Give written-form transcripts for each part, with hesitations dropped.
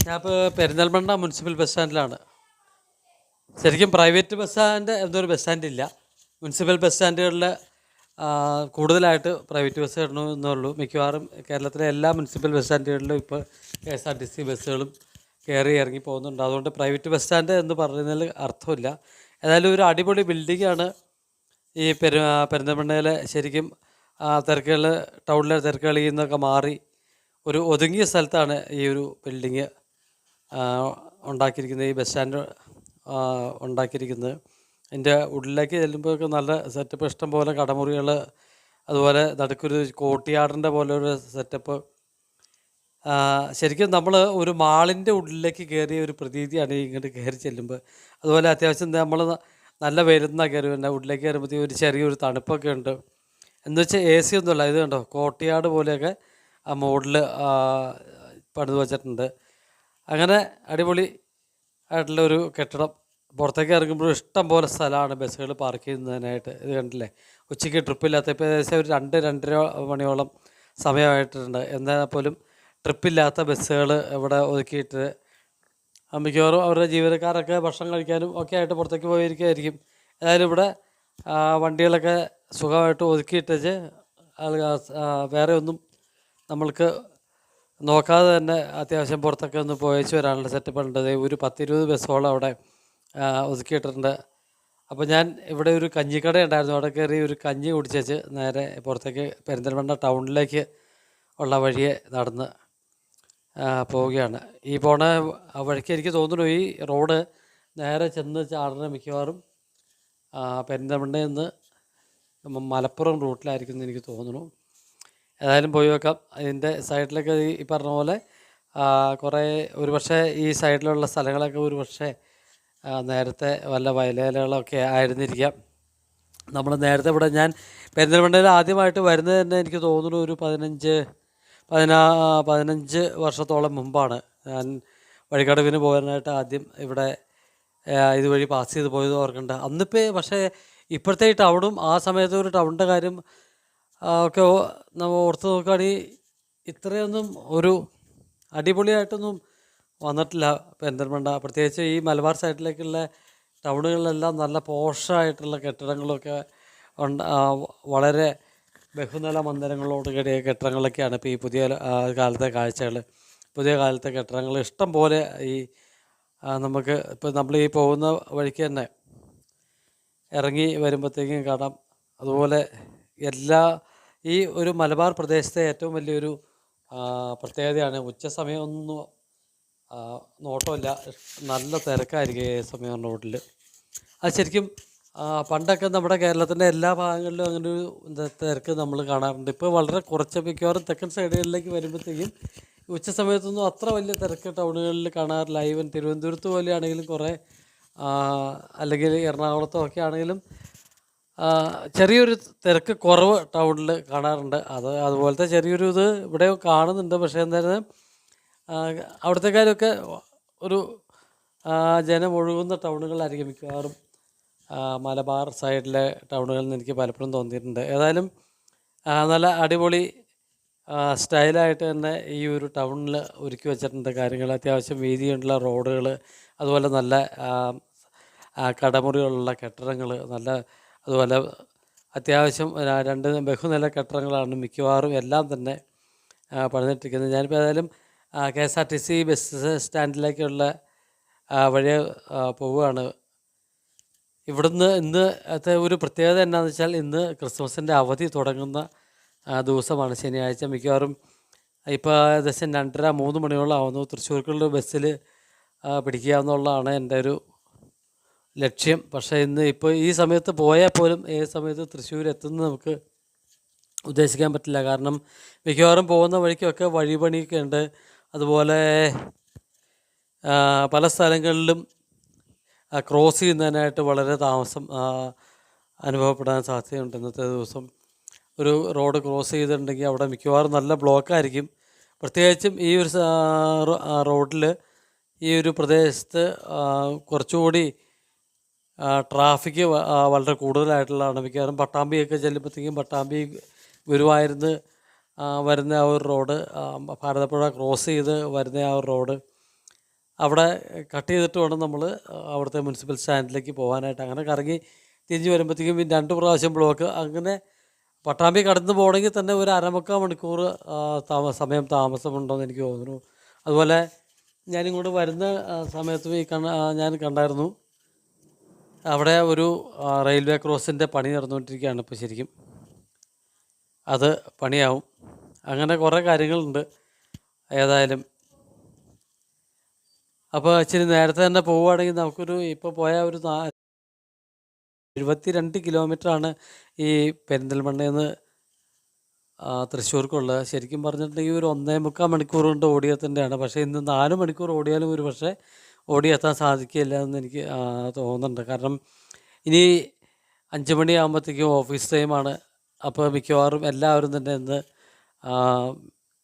ഞാനിപ്പോൾ Perinthalmanna municipal bus സ്റ്റാൻഡിലാണ്. ശരിക്കും പ്രൈവറ്റ് ബസ് സ്റ്റാൻഡ് എന്നൊരു ബസ് സ്റ്റാൻഡ് ഇല്ല. മുനിസിപ്പൽ ബസ് സ്റ്റാൻഡുകളിൽ കൂടുതലായിട്ട് പ്രൈവറ്റ് ബസ് ഇടണമെന്നുള്ളൂ. മിക്കവാറും കേരളത്തിലെ എല്ലാ മുനിസിപ്പൽ ബസ് സ്റ്റാൻഡുകളിലും ഇപ്പോൾ KSRTC ബസ്സുകളും കയറി ഇറങ്ങി പോകുന്നുണ്ട്. അതുകൊണ്ട് പ്രൈവറ്റ് ബസ് സ്റ്റാൻഡ് എന്ന് പറയുന്നതിൽ അർത്ഥമില്ല. ഏതായാലും ഒരു അടിപൊളി ബിൽഡിങ്ങാണ് ഈ പെരിന്തൽമണ്ണയിലെ. ശരിക്കും തിരക്കുകൾ, ടൗണിലെ തിരക്കുകളിൽ നിന്നൊക്കെ മാറി ഒരു ഒതുങ്ങിയ സ്ഥലത്താണ് ഈ ഒരു ബിൽഡിങ് ഉണ്ടാക്കിയിരിക്കുന്നത്, ഈ ബസ് സ്റ്റാൻഡ് ഉണ്ടാക്കിയിരിക്കുന്നത്. അതിൻ്റെ ഉള്ളിലേക്ക് ചെല്ലുമ്പോഴൊക്കെ നല്ല സെറ്റപ്പ്, ഇഷ്ടം പോലെ കടമുറികൾ, അതുപോലെ നടുക്കൊരു കോട്ടിയാടിൻ്റെ പോലെ ഒരു സെറ്റപ്പ്. ശരിക്കും നമ്മൾ ഒരു മാളിൻ്റെ ഉള്ളിലേക്ക് കയറിയ ഒരു പ്രതീതിയാണ് ഇങ്ങോട്ട് കയറി ചെല്ലുമ്പോൾ. അതുപോലെ അത്യാവശ്യം നമ്മൾ നല്ല വെയിലത്തുനിന്നാണ് കയറി വരുന്നത്. ഉള്ളിലേക്ക് കയറുമ്പോഴത്തേക്കും ഒരു ചെറിയൊരു തണുപ്പൊക്കെ ഉണ്ട്. എന്ന് വെച്ചാൽ AC ഒന്നുമല്ല, ഇത് കണ്ടോ കോട്ടിയാട് പോലെയൊക്കെ ആ മോഡിൽ പണിത് വച്ചിട്ടുണ്ട്. അങ്ങനെ അടിപൊളി ആയിട്ടുള്ള ഒരു കെട്ടിടം. പുറത്തേക്ക് ഇറങ്ങുമ്പോൾ ഇഷ്ടം പോലെ സ്ഥലമാണ് ബസ്സുകൾ പാർക്ക് ചെയ്യുന്നതിനായിട്ട്. ഇത് കണ്ടില്ലേ, ഉച്ചയ്ക്ക് ട്രിപ്പില്ലാത്ത, ഇപ്പോൾ ഏകദേശം ഒരു 2-2:30 മണിയോളം സമയമായിട്ടുണ്ട്. എന്നാൽ പോലും ട്രിപ്പില്ലാത്ത ബസ്സുകൾ ഇവിടെ ഒതുക്കിയിട്ട് മിക്കവാറും അവരുടെ ജീവനക്കാരൊക്കെ ഭക്ഷണം കഴിക്കാനും ഒക്കെ ആയിട്ട് പുറത്തേക്ക് പോയിരിക്കുമായിരിക്കും. ഏതായാലും ഇവിടെ വണ്ടികളൊക്കെ സുഖമായിട്ട് ഒതുക്കിയിട്ടേച്ച് വേറെ ഒന്നും നമ്മൾക്ക് നോക്കാതെ തന്നെ അത്യാവശ്യം പുറത്തൊക്കെ ഒന്ന് പോയേച്ച് വരാനുള്ള സെറ്റപ്പ് ഉണ്ട്. ഒരു 10-20 ബസ്സോളം അവിടെ ഒതുക്കിയിട്ടുണ്ട്. അപ്പോൾ ഞാൻ ഇവിടെ ഒരു കഞ്ഞിക്കട ഉണ്ടായിരുന്നു, അവിടെ കയറി ഒരു കഞ്ഞി കുടിച്ചേച്ച് നേരെ പുറത്തേക്ക് പെരിന്തൽമണ്ണ ടൗണിലേക്ക് ഉള്ള വഴിയെ നടന്ന് പോവുകയാണ്. ഈ പോണ വഴിക്ക് എനിക്ക് തോന്നുന്നു ഈ റോഡ് നേരെ ചെന്ന് ചാടുന്ന മിക്കവാറും പെരിന്തൽമണ്ണയിൽ നിന്ന് മലപ്പുറം റൂട്ടിലായിരിക്കും എന്ന് എനിക്ക് തോന്നുന്നു. ഏതായാലും പോയി വെക്കാം. അതിൻ്റെ സൈഡിലൊക്കെ ഈ പറഞ്ഞ പോലെ കുറേ, ഒരു പക്ഷേ ഈ സൈഡിലുള്ള സ്ഥലങ്ങളൊക്കെ ഒരു പക്ഷേ നേരത്തെ വല്ല വയലേലകളൊക്കെ ആയിരുന്നിരിക്കാം. നമ്മൾ നേരത്തെ ഇവിടെ, ഞാൻ പെരിന്തൽമണ്ണയിൽ ആദ്യമായിട്ട് വരുന്നത് തന്നെ എനിക്ക് തോന്നുന്നു ഒരു 15 വർഷത്തോളം മുമ്പാണ്. ഞാൻ വഴിക്കടവിന് പോകാനായിട്ട് ആദ്യം ഇവിടെ ഇതുവഴി പാസ് ചെയ്ത് പോയത് ഓർക്കുന്നുണ്ട്. അന്നിപ്പോൾ പക്ഷേ ഇപ്പോഴത്തെ ഈ ടൗണും ആ സമയത്ത് ഒരു ടൗണിൻ്റെ കാര്യം ഒക്കെ നമ്മൾ ഓർത്ത് നോക്കുകയാണെങ്കിൽ ഇത്രയൊന്നും ഒരു അടിപൊളിയായിട്ടൊന്നും വന്നിട്ടില്ല പെരിന്തൽമണ്ണ. പ്രത്യേകിച്ച് ഈ മലബാർ സൈഡിലേക്കുള്ള ടൗണുകളിലെല്ലാം നല്ല പോഷായിട്ടുള്ള കെട്ടിടങ്ങളൊക്കെ വളരെ ബഹുനില മന്ദിരങ്ങളോട് കൂടിയ കെട്ടിടങ്ങളൊക്കെയാണ് ഇപ്പോൾ ഈ പുതിയ കാലത്തെ കാഴ്ചകൾ. പുതിയ കാലത്തെ കെട്ടിടങ്ങൾ ഇഷ്ടം പോലെ ഈ നമുക്ക് ഇപ്പോൾ നമ്മൾ ഈ പോകുന്ന വഴിക്ക് തന്നെ ഇറങ്ങി വരുമ്പോഴത്തേക്കും കാണാം. അതുപോലെ ഈ ഒരു മലബാർ പ്രദേശത്തെ ഏറ്റവും വലിയൊരു പ്രത്യേകതയാണ് ഉച്ച സമയമൊന്നും നോട്ടമില്ല, നല്ല തിരക്കായിരിക്കും ഈ സമയം റോഡിൽ. അത് ശരിക്കും പണ്ടൊക്കെ നമ്മുടെ കേരളത്തിൻ്റെ എല്ലാ ഭാഗങ്ങളിലും അങ്ങനെ ഒരു തിരക്ക് നമ്മൾ കാണാറുണ്ട്. ഇപ്പോൾ വളരെ കുറച്ച്, മിക്കവാറും തെക്കൻ സൈഡുകളിലേക്ക് വരുമ്പോഴത്തേക്കും ഉച്ച സമയത്തൊന്നും അത്ര വലിയ തിരക്ക് ടൗണുകളിൽ കാണാറില്ല. ഈവൻ തിരുവനന്തപുരത്ത് പോലെയാണെങ്കിലും കുറേ, അല്ലെങ്കിൽ എറണാകുളത്തോ ഒക്കെ ആണെങ്കിലും ചെറിയൊരു തിരക്ക് കുറവ് ടൗണിൽ കാണാറുണ്ട്. അതുപോലത്തെ ചെറിയൊരു ഇത് ഇവിടെ കാണുന്നുണ്ട്. പക്ഷേ എന്തായാലും അവിടുത്തെക്കാരൊക്കെ ഒരു ജനമൊഴുകുന്ന ടൗണുകളായിരിക്കും മിക്കവാറും മലബാർ സൈഡിലെ ടൗണുകളിൽ നിന്ന് എനിക്ക് പലപ്പോഴും തോന്നിയിട്ടുണ്ട്. ഏതായാലും നല്ല അടിപൊളി സ്റ്റൈലായിട്ട് തന്നെ ഈ ഒരു ടൗണിൽ ഒരുക്കി വെച്ചിട്ടുണ്ട് കാര്യങ്ങൾ. അത്യാവശ്യം വീതിയുള്ള റോഡുകൾ, അതുപോലെ നല്ല കടമുറികളുള്ള കെട്ടിടങ്ങൾ, നല്ല അതുപോലെ അത്യാവശ്യം 2 ബഹുനില കെട്ടിടങ്ങളാണ് മിക്കവാറും എല്ലാം തന്നെ പണിതിട്ടിരിക്കുന്നത്. ഞാനിപ്പോൾ ഏതായാലും KSRTC ബസ് സ്റ്റാൻഡിലേക്കുള്ള വഴി പോവുകയാണ്. ഇവിടുന്ന് ഇന്നത്തെ ഒരു പ്രത്യേകത എന്താണെന്ന് വെച്ചാൽ, ഇന്ന് ക്രിസ്മസിൻ്റെ അവധി തുടങ്ങുന്ന ദിവസമാണ്, ശനിയാഴ്ച. മിക്കവാറും ഇപ്പോൾ ഏകദേശം 2:30-3 മണിയോളം ആവുന്നു. തൃശ്ശൂർക്കുള്ള ബസ്സിൽ പിടിക്കുക എന്നുള്ളതാണ് എൻ്റെ ഒരു ലക്ഷ്യം. പക്ഷേ ഇപ്പോൾ ഈ സമയത്ത് പോയാൽ പോലും ഏത് സമയത്ത് തൃശ്ശൂർ എത്തുന്നത് നമുക്ക് ഉദ്ദേശിക്കാൻ പറ്റില്ല. കാരണം മിക്കവാറും പോകുന്ന വഴിക്കൊക്കെ വഴിപണിയൊക്കെ ഉണ്ട്. അതുപോലെ പല സ്ഥലങ്ങളിലും ക്രോസ് ചെയ്യുന്നതിനായിട്ട് വളരെ താമസം അനുഭവപ്പെടാൻ സാധ്യതയുണ്ട്. ഇന്നത്തെ ദിവസം ഒരു റോഡ് ക്രോസ് ചെയ്തിട്ടുണ്ടെങ്കിൽ അവിടെ മിക്കവാറും നല്ല ബ്ലോക്കായിരിക്കും. പ്രത്യേകിച്ചും ഈ ഒരു റോഡിൽ, ഈ ഒരു പ്രദേശത്ത് കുറച്ചുകൂടി ട്രാഫിക് വളരെ കൂടുതലായിട്ടുള്ളതാണ്. മിക്കവാറും പട്ടാമ്പിയൊക്കെ ചെല്ലുമ്പോഴത്തേക്കും, പട്ടാമ്പി ഗുരുവായൂരിന്ന് വരുന്ന ആ ഒരു റോഡ്, ഭാരതപ്പുഴ ക്രോസ് ചെയ്ത് വരുന്ന ആ ഒരു റോഡ് അവിടെ കട്ട് ചെയ്തിട്ട് വേണം നമ്മൾ അവിടുത്തെ മുനിസിപ്പൽ സ്റ്റാൻഡിലേക്ക് പോകാനായിട്ട്. അങ്ങനെ കറങ്ങി തിരിഞ്ഞ് വരുമ്പോഴത്തേക്കും 2 പ്രാവശ്യം ബ്ലോക്ക്. അങ്ങനെ പട്ടാമ്പി കടന്ന് പോകണമെങ്കിൽ തന്നെ ഒരു അരമുക്കാൽ മണിക്കൂർ സമയം താമസമുണ്ടെന്ന് എനിക്ക് തോന്നുന്നു. അതുപോലെ ഞാനിങ്ങോട്ട് വരുന്ന സമയത്തും ഞാൻ കണ്ടായിരുന്നു അവിടെ ഒരു റെയിൽവേ ക്രോസിൻ്റെ പണി നടന്നുകൊണ്ടിരിക്കുകയാണ് ഇപ്പോൾ ശരിക്കും. അത് പണിയാവും. അങ്ങനെ കുറേ കാര്യങ്ങളുണ്ട്. ഏതായാലും അപ്പോൾ ഇച്ചിരി നേരത്തെ തന്നെ പോവുകയാണെങ്കിൽ നമുക്കൊരു ഇപ്പോൾ പോയാൽ ഒരു 72 കിലോമീറ്ററാണ് ഈ പെരിന്തൽമണ്ണയിൽ നിന്ന് തൃശ്ശൂർക്കുള്ളത്. ശരിക്കും പറഞ്ഞിട്ടുണ്ടെങ്കിൽ ഒരു 1.25 മണിക്കൂർ കൊണ്ട് ഓടിയെത്തേണ്ടതാണ്. പക്ഷേ ഇന്ന് 4 മണിക്കൂർ ഓടിയാലും ഒരു പക്ഷേ ഓടിയെത്താൻ സാധിക്കില്ല എന്ന് എനിക്ക് തോന്നുന്നുണ്ട്. കാരണം ഇനി 5 മണിയാകുമ്പോഴത്തേക്കും ഓഫീസ് ടൈമാണ്. അപ്പോൾ മിക്കവാറും എല്ലാവരും തന്നെ ഇന്ന്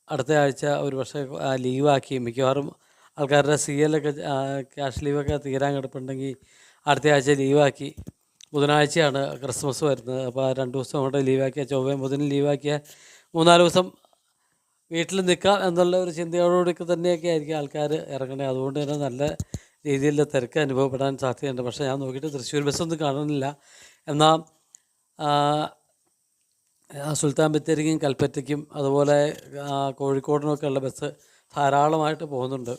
അടുത്ത ആഴ്ച ഒരു പക്ഷേ ലീവാക്കി, മിക്കവാറും ആൾക്കാരുടെ CL ഒക്കെ ക്യാഷ് ലീവൊക്കെ തീരാൻ കിടപ്പുണ്ടെങ്കിൽ അടുത്ത ആഴ്ച ലീവാക്കി. ബുധനാഴ്ചയാണ് ക്രിസ്മസ് വരുന്നത്. അപ്പോൾ 2 ദിവസം കൊണ്ട് ലീവാക്കിയ, ചൊവ്വയും ബുധനും ലീവാക്കിയ 3-4 ദിവസം വീട്ടിൽ നിൽക്കാം എന്നുള്ള ഒരു ചിന്തയോടുകൂടി തന്നെയൊക്കെ ആയിരിക്കും ആൾക്കാർ ഇറങ്ങണേ. അതുകൊണ്ട് തന്നെ നല്ല രീതിയിലുള്ള തിരക്ക് അനുഭവപ്പെടാൻ സാധ്യതയുണ്ട്. പക്ഷേ ഞാൻ നോക്കിയിട്ട് തൃശ്ശൂർ ബസ്സൊന്നും കാണുന്നില്ല. എന്നാൽ സുൽത്താൻ ബത്തേരിക്കും കൽപ്പറ്റയ്ക്കും അതുപോലെ കോഴിക്കോടിനൊക്കെ ഉള്ള ബസ് ധാരാളമായിട്ട് പോകുന്നുണ്ട്.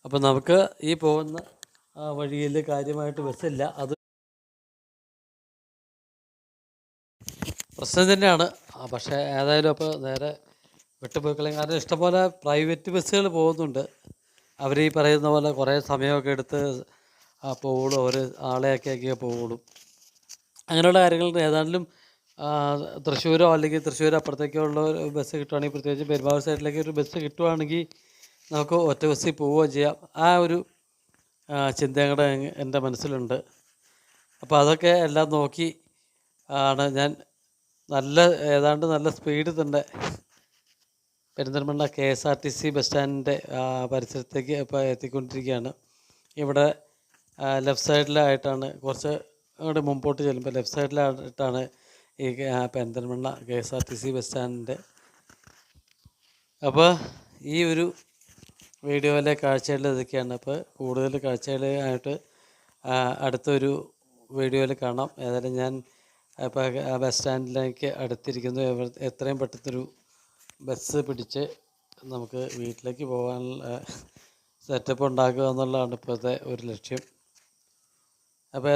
അപ്പോൾ നമുക്ക് ഈ പോകുന്ന വഴിയിൽ കാര്യമായിട്ട് ബസ്സില്ല. അത് പ്രശ്നം തന്നെയാണ്. പക്ഷേ ഏതായാലും അപ്പോൾ നേരെ വിട്ടുപോയിക്കളയും. കാരണം ഇഷ്ടംപോലെ പ്രൈവറ്റ് ബസ്സുകൾ പോകുന്നുണ്ട്. അവർ ഈ പറയുന്ന പോലെ കുറേ സമയമൊക്കെ എടുത്ത് പോവുള്ളൂ. ഒരു ആളെയൊക്കെ പോവുള്ളൂ. അങ്ങനെയുള്ള കാര്യങ്ങൾ ഏതായാലും തൃശ്ശൂരോ അല്ലെങ്കിൽ തൃശ്ശൂർ അപ്പുറത്തേക്കോ ഉള്ള ഒരു ബസ് കിട്ടുവാണെങ്കിൽ, പ്രത്യേകിച്ച് പെരുമ്പാവൂർ സൈഡിലേക്ക് ഒരു ബസ് കിട്ടുവാണെങ്കിൽ നമുക്ക് ഒറ്റ ബസ്സിൽ പോവുകയും ചെയ്യാം. ആ ഒരു ചിന്തയും കൂടെ എൻ്റെ മനസ്സിലുണ്ട്. അപ്പോൾ അതൊക്കെ എല്ലാം നോക്കി ആണ് ഞാൻ ഏതാണ്ട് നല്ല സ്പീഡിൽ തന്നെ പെരിന്തൽമണ്ണ KSRTC ബസ് സ്റ്റാൻഡിൻ്റെ പരിസരത്തേക്ക് ഇപ്പോൾ എത്തിക്കൊണ്ടിരിക്കുകയാണ്. ഇവിടെ ലെഫ്റ്റ് സൈഡിലായിട്ടാണ്, കുറച്ച് അങ്ങോട്ട് മുമ്പോട്ട് ചെല്ലുമ്പോൾ ലെഫ്റ്റ് സൈഡിലായിട്ടാണ് ഈ പെരിന്തൽമണ്ണ KSRTC ബസ് സ്റ്റാൻഡിൻ്റെ. അപ്പോൾ ഈ ഒരു വീഡിയോയിലെ കാഴ്ചകൾ ഇതൊക്കെയാണ്. അപ്പോൾ കൂടുതൽ കാഴ്ചകളായിട്ട് അടുത്തൊരു വീഡിയോയിൽ കാണാം. ഏതായാലും ഞാൻ ഇപ്പോൾ ബസ് സ്റ്റാൻഡിലേക്ക് അടുത്തിരിക്കുന്നു. എത്രയും പെട്ടെന്നൊരു ബസ് പിടിച്ച് നമുക്ക് വീട്ടിലേക്ക് പോകാനുള്ള സെറ്റപ്പ് ഉണ്ടാക്കുക എന്നുള്ളതാണ് ഇപ്പോഴത്തെ ഒരു ലക്ഷ്യം. അപ്പോൾ